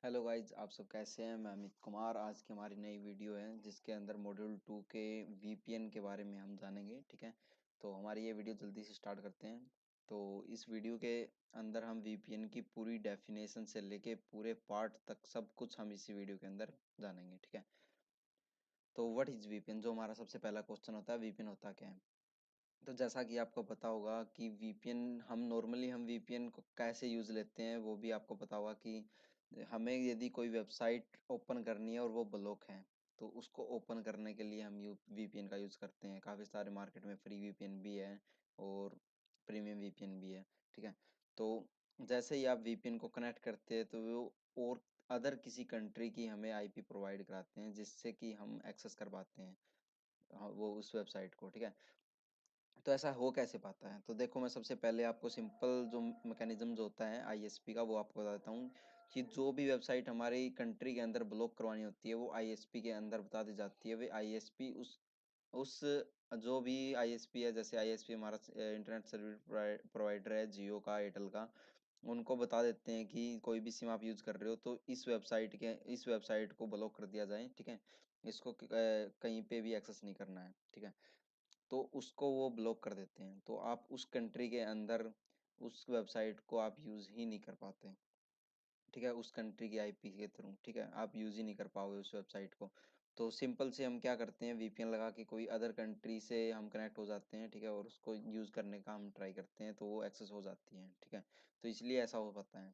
Hello guys, आप सब कैसे हैं। मैं अमित कुमार। आज की हमारी नई वीडियो है जिसके अंदर मॉड्यूल 2 के वीपीएन के बारे में हम जानेंगे। ठीक है, तो हमारी ये वीडियो जल्दी से स्टार्ट करते हैं। तो इस वीडियो के अंदर हम वीपीएन की पूरी डेफिनेशन से लेके पूरे पार्ट तक सब कुछ हम इसी वीडियो के अंदर जानेंगे। ठीक है, तो व्हाट इज वीपीएन, जो हमारा सबसे पहला क्वेश्चन होता है, वीपीएन होता क्या है। तो जैसा कि आपको पता होगा कि वीपीएन हम वीपीएन को कैसे यूज़ लेते हैं, वो भी आपको पता होगा कि हमें यदि कोई वेबसाइट ओपन करनी है और वो ब्लॉक है, तो उसको ओपन करने के लिए हम वीपीएन का यूज़ करते हैं। काफ़ी सारे मार्केट में फ्री वीपीएन भी है और प्रीमियम वीपीएन भी है। ठीक है, तो जैसे ही आप वीपीएन को कनेक्ट करते हैं तो वो और अदर किसी कंट्री की हमें आईपी प्रोवाइड कराते हैं, जिससे कि हम एक्सेस कर पाते हैं वो उस वेबसाइट को। ठीक है, तो ऐसा हो कैसे पाता है। तो देखो, मैं सबसे पहले आपको सिंपल जो मैकेनिज्म जो होता है आईएसपी का, वो आपको बता देता हूँ कि जो भी वेबसाइट हमारी कंट्री के अंदर ब्लॉक करवानी होती है वो आईएसपी के अंदर बता दी जाती है। वे आईएसपी उस जो भी आईएसपी है, जैसे आईएसपी हमारा इंटरनेट सर्विस प्रोवाइडर है, जियो का, एयरटेल का, उनको बता देते हैं कि कोई भी सिम आप यूज कर रहे हो तो इस वेबसाइट को ब्लॉक कर दिया जाए। ठीक है, इसको कहीं पे भी एक्सेस नहीं करना है। ठीक है, तो उसको वो ब्लॉक कर देते हैं, तो आप उस कंट्री के अंदर उस वेबसाइट को आप यूज़ ही नहीं कर पाते। ठीक है, उस कंट्री की आईपी के थ्रू, ठीक है, आप यूज़ ही नहीं कर पाओगे उस वेबसाइट को। तो सिंपल से हम क्या करते हैं, वीपीएन लगा के कोई अदर कंट्री से हम कनेक्ट हो जाते हैं। ठीक है, और उसको यूज़ करने का हम ट्राई करते हैं तो वो एक्सेस हो जाती है। ठीक है, तो इसलिए ऐसा हो पाता है।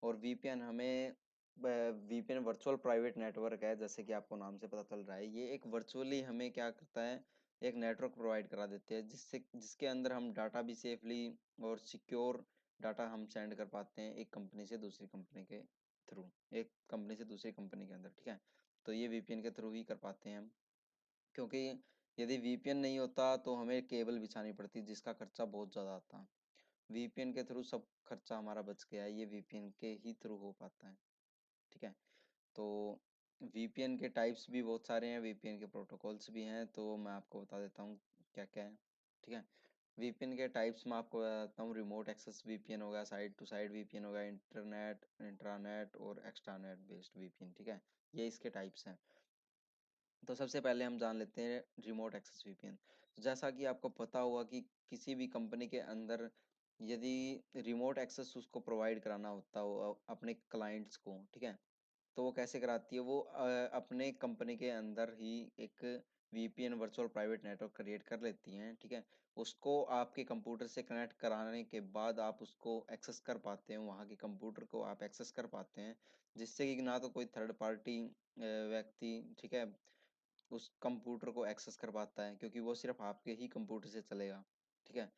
और वीपीएन हमें वीपीएन वर्चुअल प्राइवेट नेटवर्क है, जैसे कि आपको नाम से पता चल रहा है। ये एक वर्चुअली हमें क्या करता है, एक नेटवर्क प्रोवाइड करा देते हैं, जिसके अंदर हम डाटा भी सेफली और सिक्योर डाटा हम सेंड कर पाते हैं एक कंपनी से दूसरी कंपनी के थ्रू, एक कंपनी से दूसरी कंपनी के अंदर। ठीक है, तो ये वीपीएन के थ्रू ही कर पाते हैं हम, क्योंकि यदि वीपीएन नहीं होता तो हमें केबल बिछानी पड़ती, जिसका खर्चा बहुत ज़्यादा आता। वीपीएन के थ्रू सब खर्चा हमारा बच गया है, ये वीपीएन के ही थ्रू हो पाता है। ठीक है, तो वीपीएन के टाइप्स भी बहुत सारे हैं, वीपीएन के प्रोटोकॉल्स भी हैं, तो मैं आपको बता देता हूँ क्या क्या है। ठीक है, वीपीएन के टाइप्स मैं आपको बता देता हूँ। रिमोट एक्सेस वीपीएन होगा, साइड टू साइड वीपीएन होगा, इंटरनेट, इंट्रानेट और एक्सट्रानेट बेस्ड वीपीएन। ठीक है, ये इसके टाइप्स हैं। तो सबसे पहले हम जान लेते हैं रिमोट एक्सेस वीपीएन। तो जैसा कि आपको पता होगा कि किसी भी कंपनी के अंदर यदि रिमोट एक्सेस उसको प्रोवाइड कराना होता हो अपने क्लाइंट्स को, ठीक है, तो वो कैसे कराती है, वो अपने कंपनी के अंदर ही एक VPN virtual private network create कर लेती हैं। ठीक है, उसको आपके कंप्यूटर से कनेक्ट कराने के बाद आप उसको एक्सेस कर पाते हैं, वहाँ के कंप्यूटर को आप एक्सेस कर पाते हैं, जिससे कि ना तो कोई थर्ड पार्टी व्यक्ति, ठीक है, उस कंप्यूटर को एक्सेस कर पाता है, क्योंकि वो सिर्फ आपके ही कंप्यूटर से चलेगा। ठीक है,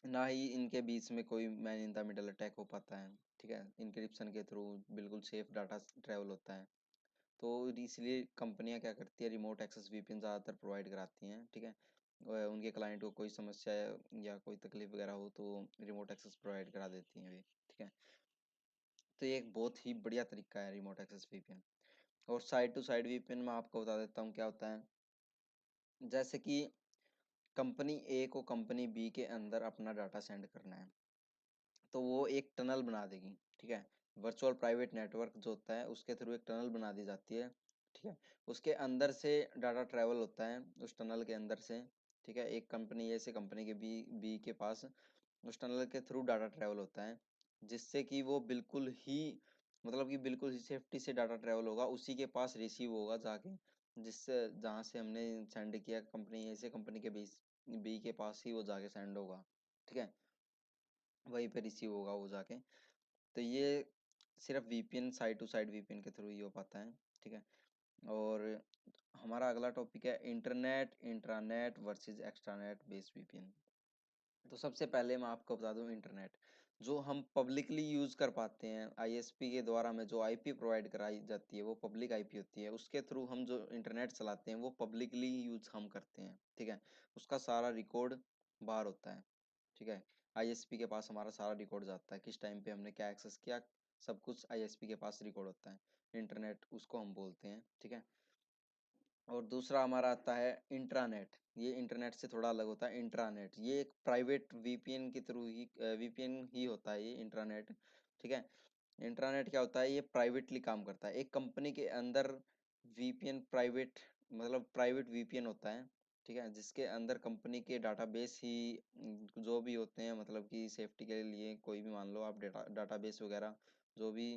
ना ही इनके बीच में कोई man in the middle attack हो पाता है। ठीक है, इनक्रिप्शन के थ्रू बिल्कुल सेफ डाटा ट्रेवल होता है। तो इसलिए कंपनियां क्या करती है, रिमोट एक्सेस वीपीएन ज़्यादातर प्रोवाइड कराती हैं। ठीक है, उनके क्लाइंट को कोई समस्या या कोई तकलीफ वगैरह हो तो रिमोट एक्सेस प्रोवाइड करा देती हैं वे। ठीक है, तो ये एक बहुत ही बढ़िया तरीका है रिमोट एक्सेस वीपीएन। और साइड टू साइड वीपीएन में आपको बता देता हूँ क्या होता है। जैसे कि कंपनी ए को कंपनी बी के अंदर अपना डाटा सेंड करना है, तो वो एक टनल बना देगी। ठीक है, वर्चुअल प्राइवेट नेटवर्क जो होता है उसके थ्रू एक टनल बना दी जाती है। ठीक है, उसके अंदर से डाटा ट्रैवल होता है उस टनल के अंदर से। ठीक है, एक कंपनी ए से कंपनी के बी के पास उस टनल के थ्रू डाटा ट्रैवल होता है, जिससे कि वो बिल्कुल ही, मतलब कि बिल्कुल ही सेफ्टी से डाटा ट्रैवल होगा, उसी के पास रिसीव होगा जाके, जिससे जहाँ से हमने सेंड किया कंपनी ए से कंपनी के बी के पास ही वो जाके सेंड होगा। ठीक है, वहीं पे रिसीव होगा वो जाके। तो ये सिर्फ VPN, side to side VPN के थ्रू ही हो पाता है। ठीक है, और हमारा अगला टॉपिक है internet, intranet versus extranet based VPN. तो सबसे पहले मैं आपको बता दूं, इंटरनेट जो हम पब्लिकली यूज कर पाते हैं, आईएसपी के द्वारा हमें जो आईपी प्रोवाइड कराई जाती है वो पब्लिक आईपी होती है, उसके थ्रू हम जो इंटरनेट चलाते हैं वो पब्लिकली यूज हम करते हैं। ठीक है, उसका सारा रिकॉर्ड बाहर होता है। ठीक है, आईएसपी के पास हमारा सारा रिकॉर्ड जाता है, किस टाइम पे हमने क्या एक्सेस किया, सब कुछ आईएसपी के पास रिकॉर्ड होता है। इंटरनेट उसको हम बोलते हैं। ठीक है, और दूसरा हमारा आता है इंट्रानेट। ये इंटरनेट से थोड़ा अलग होता है। इंट्रानेट ये एक प्राइवेट वीपीएन के थ्रू ही वीपीएन ही होता है ये इंट्रानेट। ठीक है, इंट्रानेट क्या होता है, ये प्राइवेटली काम करता है। एक कंपनी के अंदर वीपीएन प्राइवेट, मतलब प्राइवेट वीपीएन होता है, ठीक है, जिसके अंदर कंपनी के डाटाबेस ही जो भी होते हैं, मतलब कि सेफ्टी के लिए कोई भी मान लो आप डाटाबेस वगैरह जो भी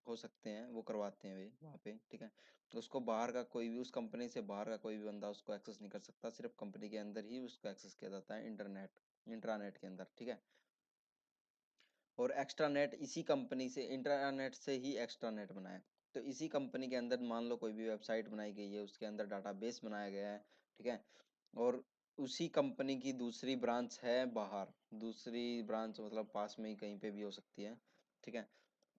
हो सकते हैं वो करवाते हैं वे वहाँ पे, ठीक है। तो उसको बाहर का कोई भी, उस कंपनी से बाहर का कोई भी बंदा उसको एक्सेस नहीं कर सकता, सिर्फ कंपनी के अंदर ही उसको एक्सेस किया जाता है इंट्रानेट के अंदर, ठीक है। और एक्स्ट्रानेट इसी कंपनी से, इंट्रानेट से ही एक्स्ट्रानेट बना है। तो इसी कंपनी के अंदर मान लो कोई भी वेबसाइट बनाई गई है, उसके अंदर डाटाबेस बनाया गया है, ठीक है। और उसी कंपनी की दूसरी ब्रांच है बाहर, दूसरी ब्रांच मतलब पास में ही कहीं पे भी हो सकती है, ठीक है,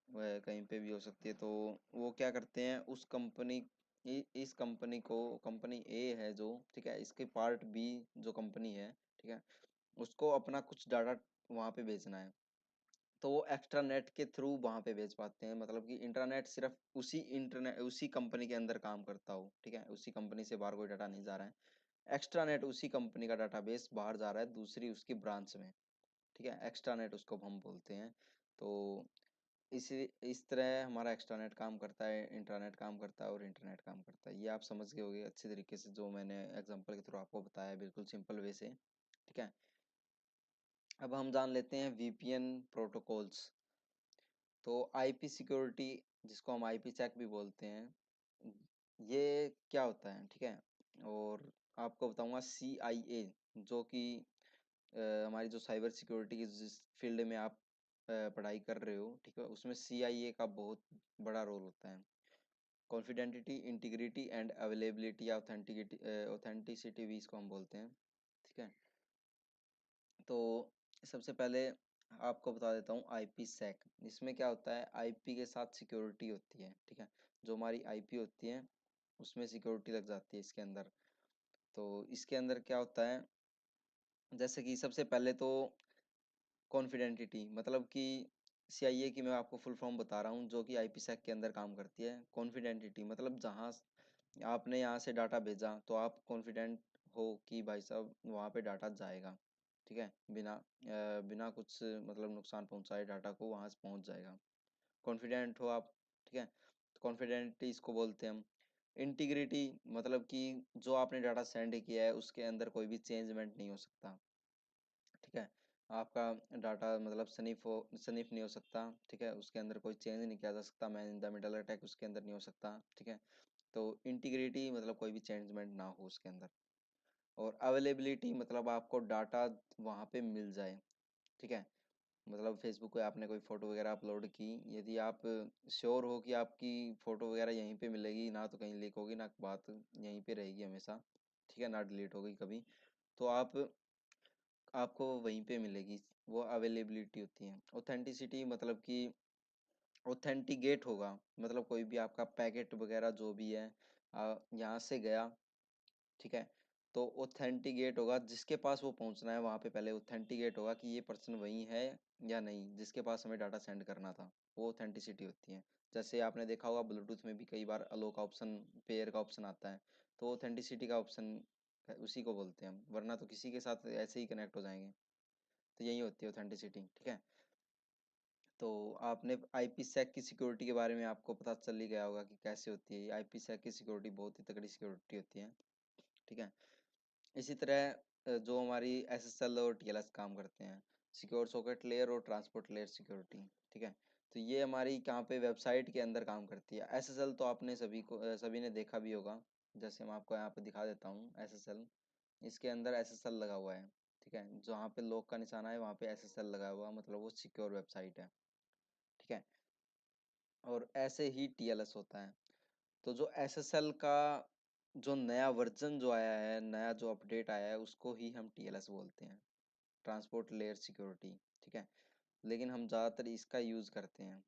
वह कहीं पे भी हो सकती है। तो वो क्या करते हैं, उस कंपनी, इस कंपनी को, कंपनी ए है जो, ठीक है, इसके पार्ट बी जो कंपनी है, ठीक है, उसको अपना कुछ डाटा वहाँ पे भेजना है, तो वो एक्स्ट्रा नेट के थ्रू वहां पे भेज पाते हैं। मतलब कि इंटरनेट सिर्फ उसी इंटरनेट, उसी कंपनी के अंदर काम करता हो, ठीक है, उसी कंपनी से बाहर कोई डाटा नहीं जा रहा है। एक्स्ट्रा नेट उसी कंपनी का डाटाबेस बाहर जा रहा है दूसरी उसकी ब्रांच में, ठीक है, एक्स्ट्रा नेट उसको हम बोलते हैं। तो इस तरह हमारा एक्स्ट्रा नेट काम करता है, इंटरनेट काम करता है और इंटरनेट काम करता है। ये आप समझ गए होंगे अच्छे तरीके से, जो मैंने एग्जांपल के थ्रू आपको बताया, बिल्कुल सिंपल वे से, ठीक है। अब हम जान लेते हैं वीपीएन प्रोटोकॉल्स। तो आईपी सिक्योरिटी, जिसको हम आईपी चेक भी बोलते हैं, ये क्या होता है, ठीक है। और आपको बताऊंगा सीआईए, जो कि हमारी जो साइबर सिक्योरिटी की जिस फील्ड में आप पढ़ाई कर रहे हो, ठीक है, उसमें सीआईए का बहुत बड़ा रोल होता है। कॉन्फिडेंटिटी, इंटीग्रिटी एंड अवेलेबिलिटी या ऑथेंटिसिटी भी इसको हम बोलते हैं, ठीक है। तो सबसे पहले आपको बता देता हूँ आईपी सैक। इसमें क्या होता है, आईपी के साथ सिक्योरिटी होती है, ठीक है, जो हमारी आईपी होती है उसमें सिक्योरिटी लग जाती है इसके अंदर। तो इसके अंदर क्या होता है, जैसे कि सबसे पहले तो कॉन्फिडेंटिटी, मतलब कि सीआईए की मैं आपको फुल फॉर्म बता रहा हूँ, जो कि आईपी सैक के अंदर काम करती है। कॉन्फिडेंटिटी मतलब जहाँ आपने यहाँ से डाटा भेजा तो आप कॉन्फिडेंट हो कि भाई साहब वहाँ पे डाटा जाएगा, ठीक है, बिना कुछ मतलब नुकसान पहुंचाए डाटा को वहां से पहुंच जाएगा, कॉन्फिडेंट हो आप, ठीक है। तो कॉन्फिडेंट इसको बोलते हैं हम। इंटीग्रिटी मतलब कि जो आपने डाटा सेंड किया है उसके अंदर कोई भी चेंजमेंट नहीं हो सकता, ठीक है। आपका डाटा मतलब सनीफ नहीं हो सकता, ठीक है, उसके अंदर कोई चेंज नहीं किया जा सकता, man in the middle attack उसके अंदर नहीं हो सकता, ठीक है। तो इंटीग्रिटी मतलब कोई भी चेंजमेंट ना हो उसके अंदर। और अवेलेबिलिटी मतलब आपको डाटा वहाँ पे मिल जाए, ठीक है। मतलब फेसबुक पे आपने कोई फोटो वगैरह अपलोड की, यदि आप श्योर हो कि आपकी फोटो वगैरह यहीं पे मिलेगी, ना तो कहीं लीक होगी, ना बात यहीं पे रहेगी हमेशा, ठीक है, ना डिलीट होगी कभी, तो आपको वहीं पे मिलेगी, वो अवेलेबिलिटी होती है। ऑथेंटिसिटी मतलब कि ऑथेंटिकेट होगा, मतलब कोई भी आपका पैकेट वगैरह जो भी है यहाँ से गया, ठीक है, तो ऑथेंटिकेट होगा, जिसके पास वो पहुंचना है वहां पे पहले ऑथेंटिकेट होगा कि ये पर्सन वही है या नहीं, जिसके पास हमें डाटा सेंड करना था, वो ऑथेंटिसिटी होती है। जैसे आपने देखा होगा ब्लूटूथ में भी कई बार अलो का ऑप्शन, पेयर का ऑप्शन आता है, तो ऑथेंटिसिटी का ऑप्शन उसी को बोलते हैं हम, वरना तो किसी के साथ ऐसे ही कनेक्ट हो जाएंगे। तो यही होती है ऑथेंटिसिटी, ठीक है। तो आपने आईपी सैक की सिक्योरिटी के बारे में आपको पता चल ही गया होगा कि कैसे होती है। आईपी सैक की सिक्योरिटी बहुत ही तगड़ी सिक्योरिटी होती है, ठीक है। इसी तरह जो हमारी एसएसएल और टीएलएस काम करते हैं, सिक्योर सॉकेट लेयर और ट्रांसपोर्ट लेयर सिक्योरिटी, ठीक है। तो ये हमारी कहाँ पे, वेबसाइट के अंदर काम करती है। एसएसएल तो आपने सभी ने देखा भी होगा, जैसे मैं आपको यहाँ पे दिखा देता हूँ एसएसएल। इसके अंदर एसएसएल लगा हुआ है, ठीक है, जहाँ पे लॉक का निशाना है वहाँ पे एसएसएल लगा हुआ, मतलब वो सिक्योर वेबसाइट है, ठीक है। और ऐसे ही टीएलएस होता है। तो जो एसएसएल का जो नया वर्जन जो आया है, नया जो अपडेट आया है, उसको ही हम टीएलएस बोलते हैं, ट्रांसपोर्ट लेयर सिक्योरिटी, ठीक है। लेकिन हम ज़्यादातर इसका यूज़ करते हैं,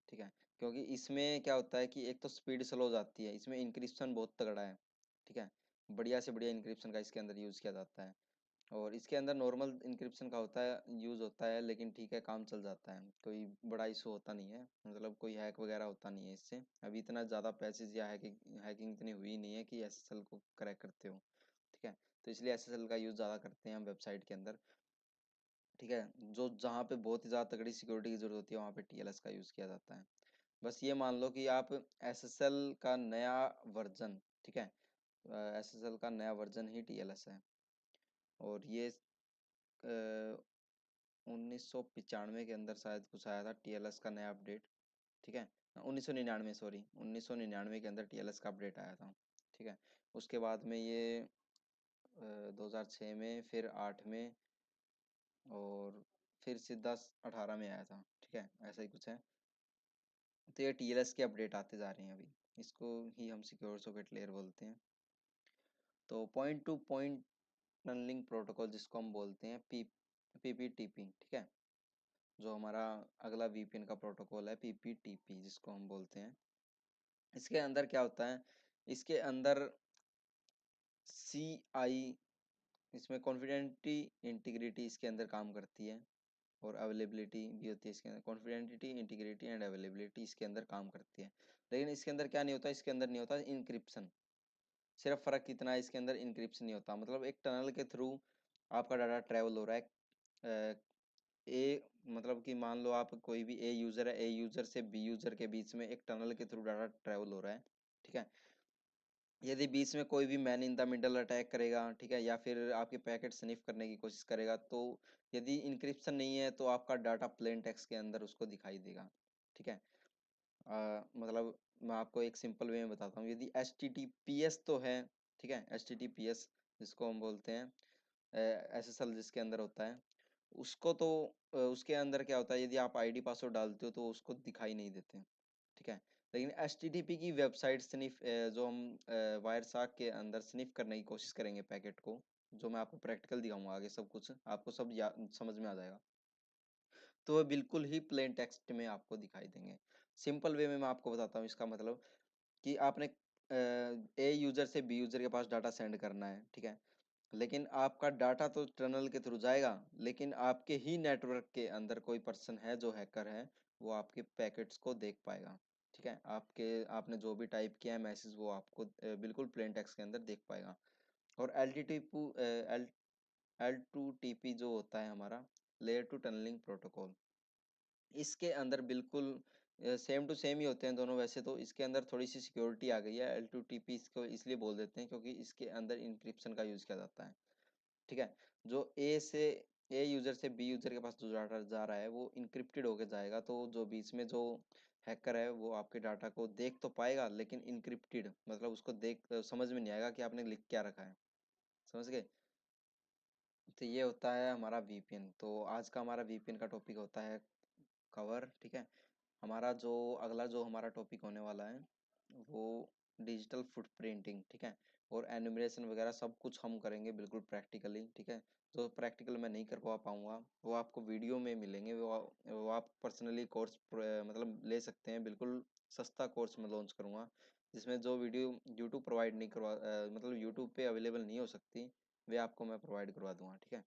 ठीक है, क्योंकि इसमें क्या होता है कि एक तो स्पीड स्लो हो जाती है, इसमें इंक्रिप्शन बहुत तगड़ा है, ठीक है, बढ़िया से बढ़िया इंक्रिप्शन का इसके अंदर यूज़ किया जाता है। और इसके अंदर नॉर्मल इंक्रिप्शन का होता है, यूज़ होता है, लेकिन ठीक है, काम चल जाता है, कोई बड़ा इशू होता नहीं है, मतलब कोई हैक वगैरह होता नहीं है इससे। अभी इतना ज़्यादा पैसेज या हैकिंग इतनी हुई नहीं है कि एसएसएल को क्रैक करते हो, ठीक है। तो इसलिए एसएसएल का यूज़ ज़्यादा करते हैं हम वेबसाइट के अंदर, ठीक है। जो जहाँ पे बहुत ही ज़्यादा तगड़ी सिक्योरिटी की जरूरत होती है वहाँ पे टीएलएस का यूज़ किया जाता है। बस ये मान लो कि आप SSL का नया वर्जन, ठीक है, SSL का नया वर्जन ही TLS है। और ये 1995 के अंदर शायद कुछ आया था TLS का नया अपडेट, ठीक है, 1999, सॉरी 1999 के अंदर TLS का अपडेट आया था, ठीक है। उसके बाद में ये 2006 में, फिर 8 में, और फिर सीधा 18 में आया था, ठीक है, ऐसा ही कुछ है। तो ये TLS के अपडेट आते जा रहे हैं अभी, इसको ही हम सिक्योर सॉकेट लेयर बोलते हैं। तो point to point tunnelling protocol जिसको हम बोलते हैं PPTP, ठीक है, जो हमारा अगला VPN का प्रोटोकॉल है PPTP जिसको हम बोलते हैं। इसके अंदर क्या होता है, इसके अंदर CI, इसमें कॉन्फिडेंटिटी इंटीग्रिटी इसके अंदर काम करती है, और अवेलेबिलिटी भी होती है इसके अंदर। कॉन्फिडेंटिटी, इंटीग्रिटी एंड अवेलेबिलिटी इसके अंदर काम करती है। लेकिन इसके अंदर क्या नहीं होता, इसके अंदर नहीं होता इंक्रिप्शन। सिर्फ फर्क कितना है, इसके अंदर इंक्रिप्शन नहीं होता, मतलब एक टनल के थ्रू आपका डाटा ट्रेवल हो रहा है। ए मतलब कि मान लो आप कोई भी ए यूजर है, ए यूजर से बी यूजर के बीच में एक टनल के थ्रू डाटा ट्रेवल हो रहा है, ठीक है। यदि बीच में कोई भी man in the middle attack करेगा, ठीक है, या फिर आपके पैकेट स्निफ करने की कोशिश करेगा, तो यदि इंक्रिप्शन नहीं है तो आपका डाटा प्लेन टेक्स्ट के अंदर उसको दिखाई देगा, ठीक है। मतलब मैं आपको एक सिंपल वे में बताता हूँ, यदि HTTPS तो है, ठीक है, HTTPS जिसको हम बोलते हैं, SSL जिसके अंदर होता है, उसको तो उसके अंदर क्या होता है, यदि आप आईडी पासवर्ड डालते हो तो उसको दिखाई नहीं देते, ठीक है। लेकिन HTTP की वेबसाइट स्निफ, जो हम वायर साक के अंदर स्निफ करने की कोशिश करेंगे पैकेट को, जो मैं आपको प्रैक्टिकल दिखाऊंगा आगे, सब कुछ आपको सब समझ में आ जाएगा, तो वो बिल्कुल ही प्लेन टेक्स्ट में आपको दिखाई देंगे। सिंपल वे में मैं आपको बताता हूँ इसका मतलब, कि आपने ए यूजर से बी यूजर के पास डाटा सेंड करना है, ठीक है, लेकिन आपका डाटा तो टनल के थ्रू जाएगा, लेकिन आपके ही नेटवर्क के अंदर कोई पर्सन है जो हैकर है, वो आपके पैकेट्स को देख पाएगा, ठीक है। आपने जो भी टाइप किया है मैसेज, वो आपको बिल्कुल प्लेन टेक्स्ट के अंदर देख पाएगा। और L2TP जो होता है हमारा लेयर टू टनलिंग प्रोटोकॉल, इसके अंदर बिल्कुल सेम टू सेम ही होते हैं दोनों। वैसे तो इसके अंदर थोड़ी सी सिक्योरिटी आ गई है, L2TP इसको इसलिए बोल देते हैं क्योंकि इसके अंदर इंक्रिप्शन का यूज किया जाता है, ठीक है। जो ए यूजर से बी यूजर के पास जो डाटा जा रहा है वो इंक्रिप्टेड होके जाएगा, तो जो बीच में जो हैकर है वो आपके डाटा को देख तो पाएगा, लेकिन इंक्रिप्टेड मतलब उसको देख समझ में नहीं आएगा कि आपने लिख क्या रखा है, समझ गए। तो ये होता है हमारा VPN। तो आज का हमारा VPN का टॉपिक होता है कवर, ठीक है। हमारा जो अगला जो हमारा टॉपिक होने वाला है वो डिजिटल फुटप्रिंटिंग, ठीक है, और एनिमेशन वगैरह सब कुछ हम करेंगे बिल्कुल प्रैक्टिकली, ठीक है। तो प्रैक्टिकल मैं नहीं कर पाऊंगा, वो आपको वीडियो में मिलेंगे, वो आप पर्सनली कोर्स मतलब ले सकते हैं, बिल्कुल सस्ता कोर्स मैं लॉन्च करूंगा, जिसमें जो वीडियो यूट्यूब प्रोवाइड नहीं मतलब यूट्यूब पे अवेलेबल नहीं हो सकती, वे आपको मैं प्रोवाइड करवा दूंगा, ठीक है।